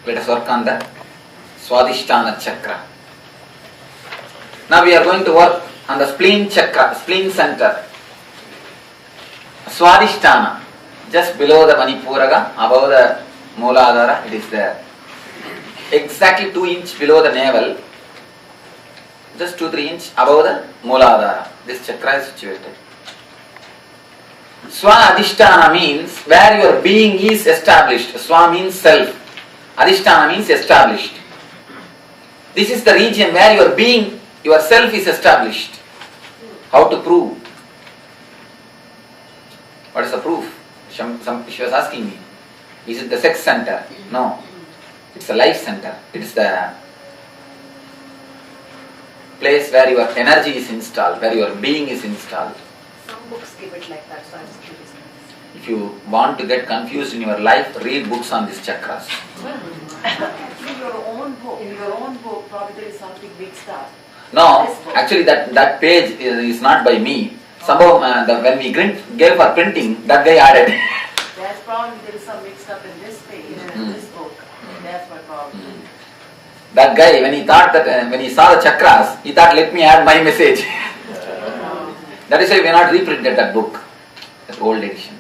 Let us work on the Svadishtana chakra. Now we are going to work on the spleen chakra, spleen center. Svadishtana, just below the Manipuraga, above the Mooladhara, it is there. Exactly 2 inches below the navel, just 2-3 inches above the Mooladhara. This chakra is situated. Svadishtana means where your being is established. Swa means self. Adhishtana means established. This is the region where your being, yourself is established. How to prove? What is the proof? She was asking me. Is it the sex center? No. It's a life center. It is the place where your energy is installed, where your being is installed. Some books give it like that, so I was curious. If you want to get confused in your life, read books on these chakras. In your own book, probably there is something big stuff. No, actually that page is not by me. Somehow when we gave for printing, that guy added. That's probably there is some mixed up in this page, in this book. That's my problem. That guy, when he thought that, when he saw the chakras, he thought, let me add my message. That is why we have not reprinted that book, that old edition.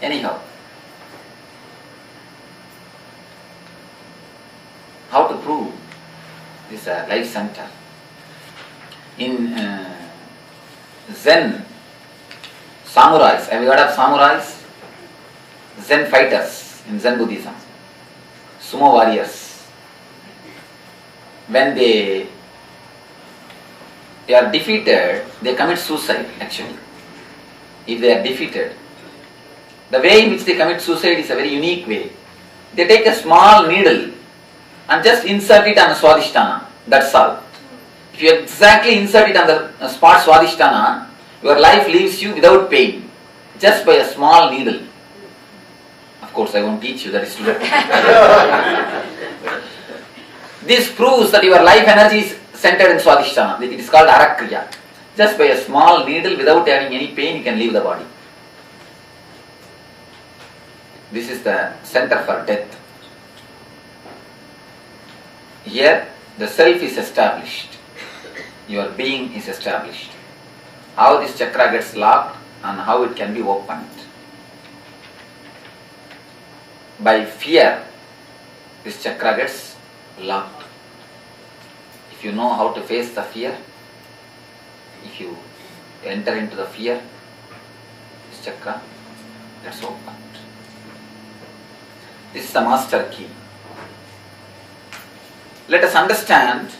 Anyhow, how to prove this life center? In Zen, samurais, have you heard of samurais? Zen fighters in Zen Buddhism, sumo warriors. When they are defeated, they commit suicide actually. If they are defeated, the way in which they commit suicide is a very unique way. They take a small needle and just insert it on the Svadishtana, that's all. If you exactly insert it on the spot Svadishtana, your life leaves you without pain, just by a small needle. Of course, I won't teach you, that is true. This proves that your life energy is centered in Svadishtana. It is called Arakriya. Just by a small needle, without having any pain, you can leave the body. This is the center for death. Here, the self is established. Your being is established. How this chakra gets locked and how it can be opened. By fear, this chakra gets locked. If you know how to face the fear, if you enter into the fear, this chakra gets opened. This is the master key. Let us understand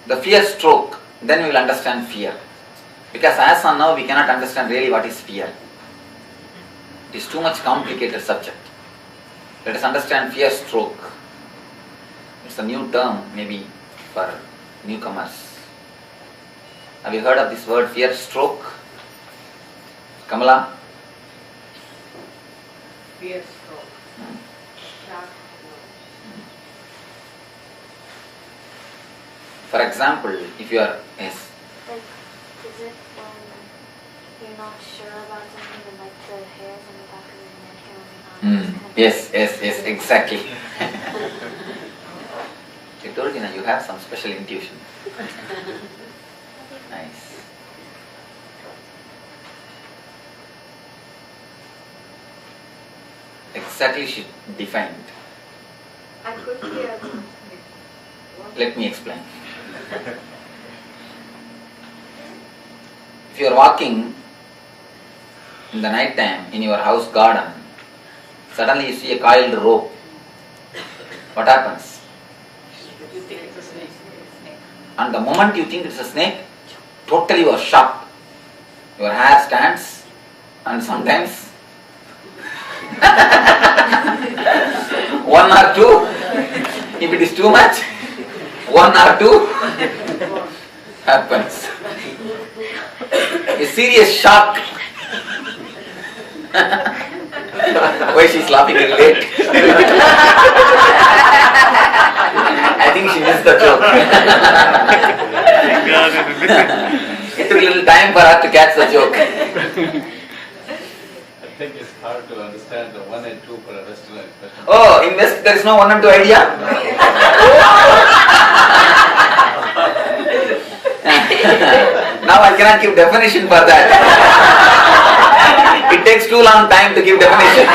the fear stroke, then we will understand fear. Because as of now we cannot understand really what is fear. It is too much complicated subject. Let us understand fear stroke. It's a new term maybe for newcomers. Have you heard of this word fear stroke? Kamala? Fear stroke. For example, if you are, yes. Like, is it when you're not sure about something and like the hairs on the back of your neck and on Yes, exactly. I told you, you have some special intuition. Nice. Exactly she defined. I could hear. Let me explain. If you are walking in the night time in your house garden, suddenly you see a coiled rope. What happens? You think it's a snake. And the moment you think it's a snake, totally you are shocked. Your hair stands and sometimes one or two, if it is too much, one or two happens. A serious shock. Why she's laughing a little late? I think she missed the joke. It took a little time for her to catch the joke. I think it's hard to understand the 1 and 2 for a Western expression. Oh, in West there is no 1 and 2 idea? Now I cannot give definition for that. It takes too long time to give definition.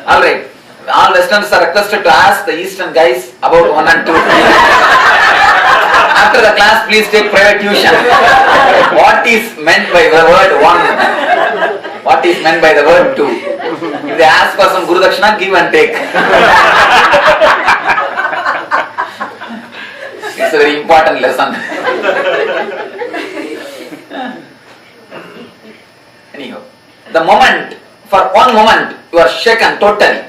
Alright, all Westerners are requested to ask the Eastern guys about 1 and 2. After the class, please take private tuition. What is meant by the word 1? What is meant by the word 2? If they ask for some Guru Dakshina, give and take. It's a very important lesson. Anyhow, the moment, for one moment, you are shaken totally.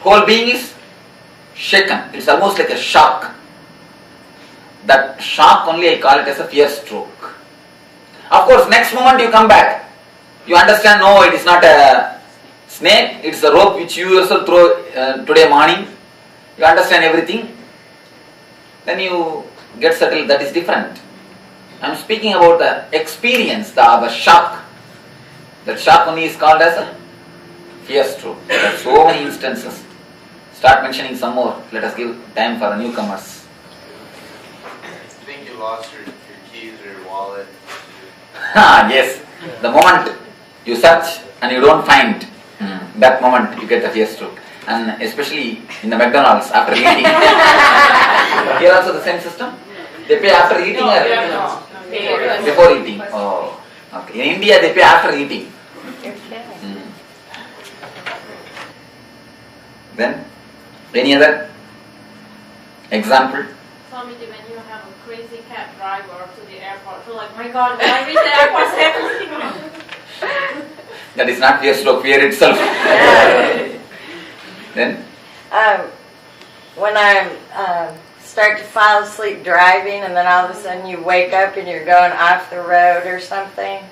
Whole being is shaken. It's almost like a shock. That shock only I call it as a fear stroke. Of course, next moment you come back. You understand, no, it is not a snake, it's a rope which you yourself throw today morning. You understand everything. Then you get settled, that is different. I am speaking about the experience, the shock. That shock only is called as a fear stroke. There are so many instances. Start mentioning some more. Let us give time for the newcomers. I think you lost your keys or your wallet. Yes. The moment you search and you don't find, that moment you get the fear stroke. And especially in the McDonald's after eating. Here also the same system? They pay after eating or before eating? Oh, okay. In India they pay after eating. Then, any other example? Swamiji, when you have a crazy cab driver to the airport, you're like, my God, when I reach the airport, happening. That is not fear stroke, fear itself. Then? When I start to fall asleep driving and then all of a sudden you wake up and you're going off the road or something.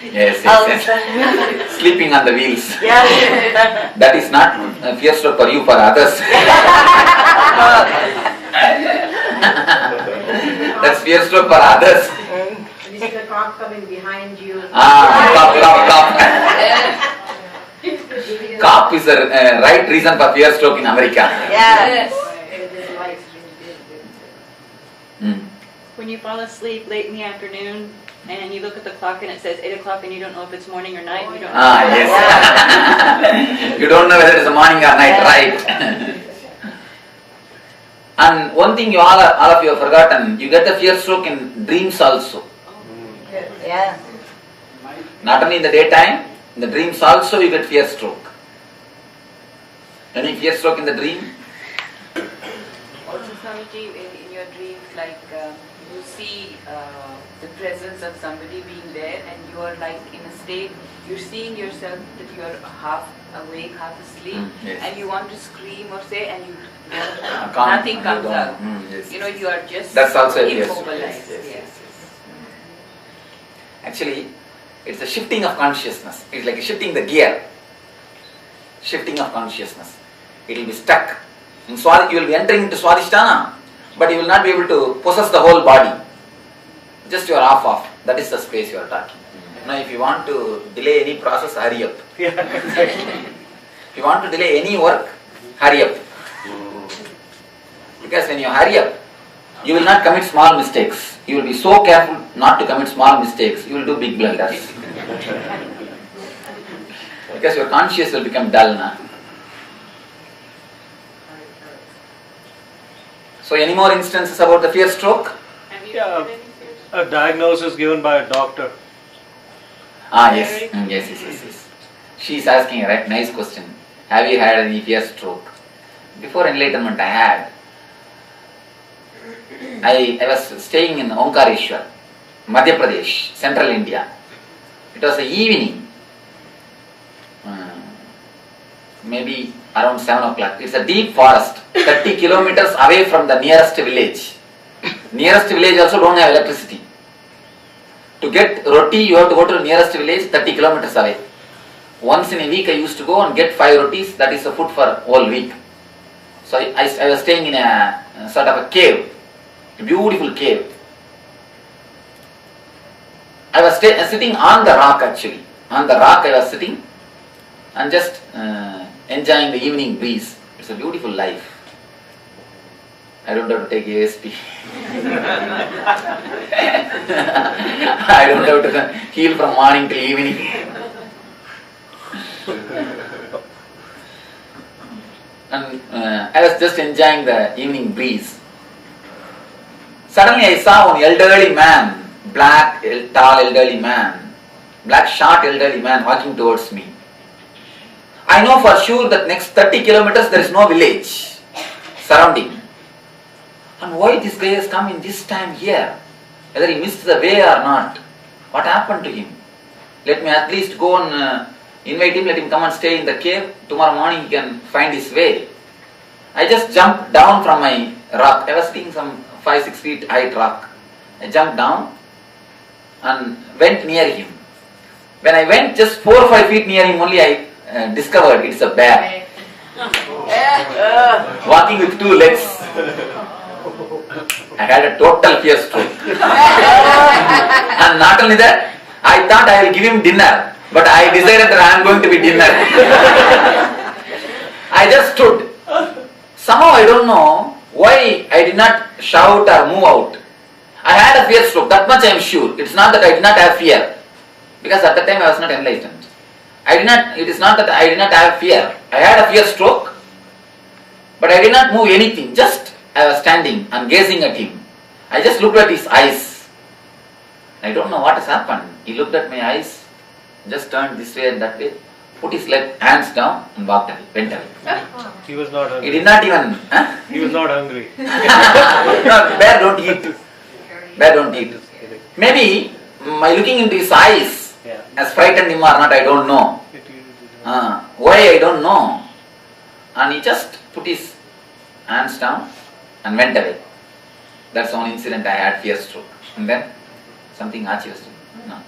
Yes, All of a yes. sudden. Sleeping on the wheels. Yeah. That is not a fear stroke for you, for others. That's fear stroke for others. You see the cop coming behind you. Cop. Cop is the right reason for fear stroke in America. Yeah. When you fall asleep late in the afternoon and you look at the clock and it says 8 o'clock and you don't know if it's morning or night, you don't know. Yes. You don't know whether it's a morning or night, right? And one thing all of you have forgotten, you get the fear stroke in dreams also. Yeah. Not only in the daytime, in the dreams also you get fear stroke. Any fear stroke in the dream? Also, Swamiji, in your dreams, like you see the presence of somebody being there, and you are like in a state, you're seeing yourself that you are half awake, half asleep, Yes. and you want to scream or say, and you You nothing comes don't. out. Yes. You know, you are just That's also a fear stroke. immobilized. Yes. Actually, it's a shifting of consciousness. It's like shifting the gear. Shifting of consciousness. It will be stuck. In you will be entering into Svadishtana, but you will not be able to possess the whole body. Just you are off. That is the space you are talking. Now, if you want to delay any process, hurry up. If you want to delay any work, hurry up. Because when you hurry up, you will not commit small mistakes. You will be so careful not to commit small mistakes. You will do big blunders. Because your conscience will become dull now. So any more instances about the fear stroke? Have you Yeah. had any fear? A diagnosis given by a doctor. Yes. Yes. She is asking a right nice question. Have you had any fear stroke? Before enlightenment I had. I was staying in Omkareshwar, Madhya Pradesh, central India. It was the evening, maybe around 7 o'clock. It's a deep forest, 30 kilometers away from the nearest village. Nearest village also don't have electricity. To get roti, you have to go to the nearest village 30 kilometers away. Once in a week I used to go and get 5 rotis, that is the food for whole week. So I was staying in a sort of a cave, a beautiful cave. I was sitting on the rock actually. On the rock I was sitting and just enjoying the evening breeze. It's a beautiful life. I don't have to take ASP. I don't have to heal from morning till evening. And I was just enjoying the evening breeze. Suddenly I saw one elderly man, black, tall elderly man, black short elderly man walking towards me. I know for sure that next 30 kilometers there is no village surrounding. And why this guy has come in this time here? Whether he missed the way or not? What happened to him? Let me at least go and invite him, let him come and stay in the cave. Tomorrow morning he can find his way. I just jumped down from my rock. I was sitting some 5-6 feet height rock. I jumped down and went near him. When I went just 4 or 5 feet near him only, I discovered it's a bear. Walking with 2 legs. I had a total fear stroke. And not only that, I thought I will give him dinner, but I decided that I am going to be dinner. I just stood. Somehow I don't know why I did not shout or move out. I had a fear stroke, that much I am sure. It's not that I did not have fear, because at that time I was not enlightened. It is not that I did not have fear. I had a fear stroke, but I did not move anything. Just I was standing and gazing at him. I just looked at his eyes. I don't know what has happened. He looked at my eyes, just turned this way and that way, put his hands down and walked away, went away. He was not hungry. He did not even... He was not hungry. No, bear don't eat. Bear don't eat. Maybe my looking into his eyes has frightened him or not, I don't know. Why I don't know. And he just put his hands down and went away. That's one incident I had fear stroke. And then something Achi was doing. No.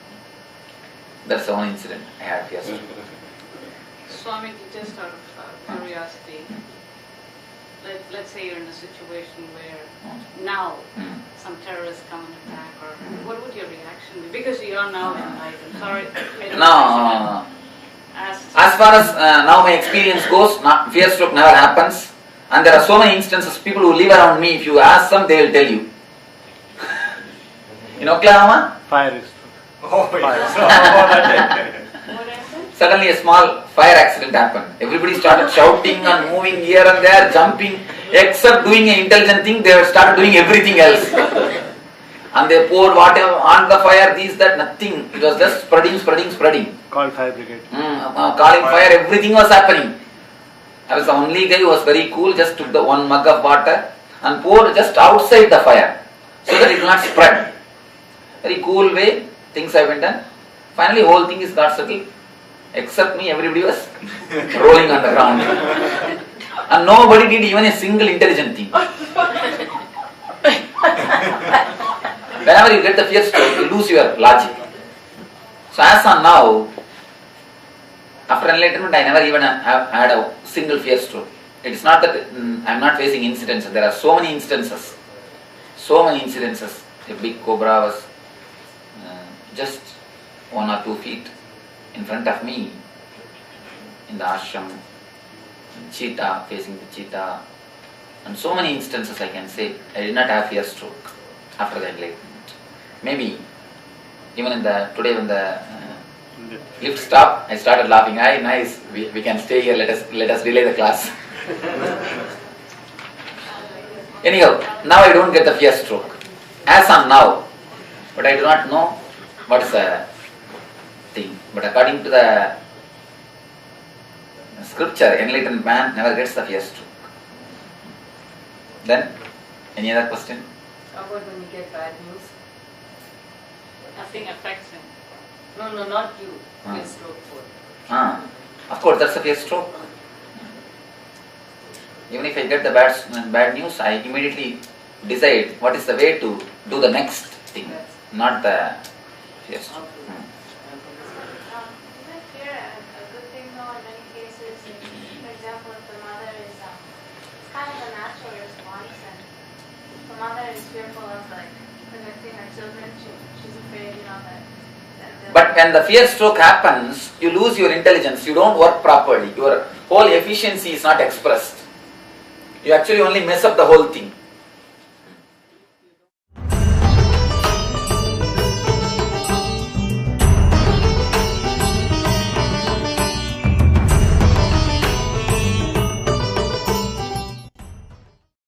That's one incident I had fear stroke. Swami, just out of curiosity, let's say you're in a situation where now some terrorists come and attack, or what would your reaction be? Because you are now enlightened. Sorry. No. As far as now my experience goes, fear stroke never happens. And there are so many instances, people who live around me, if you ask them, they will tell you. In Oklahoma? Fire is. Suddenly a small fire accident happened. Everybody started shouting and moving here and there, jumping. Except doing an intelligent thing, they started doing everything else. And they poured water on the fire, this, that, nothing. It was just spreading. Call fire brigade. Calling fire, everything was happening. I was the only guy who was very cool, just took the 1 mug of water and poured just outside the fire so that it will not spread. Very cool way, things I went done. Finally whole thing is got settled. Except me, everybody was rolling on the ground. And nobody did even a single intelligent thing. Whenever you get the fear stroke, you lose your logic. So as on now, after enlightenment, I never even have had a single fear stroke. It is not that I am not facing incidents. There are so many instances. A big cobra was just 1 or 2 feet in front of me in the ashram. Cheetah, facing the cheetah. And so many instances I can say. I did not have fear stroke after the enlightenment. Maybe even today when the lift stopped, I started laughing. Aye, nice. We can stay here. Let us delay the class. Anyhow, now I don't get the fear stroke. As on now, but I do not know what is the thing. But according to the scripture, enlightened man never gets the fear stroke. Then, any other question? How about when you get bad news? Nothing affects him. No, not you. Fear stroke for. Of course, that's a fear stroke. Even if I get the bad news, I immediately decide what is the way to do the next thing, not the fear stroke. Isn't fear a good thing though in many cases? For example, if the mother is, it's kind of a natural response, and the mother is fearful of like protecting her children, she's afraid, that But when the fear stroke happens, you lose your intelligence, you don't work properly, your whole efficiency is not expressed. You actually only mess up the whole thing.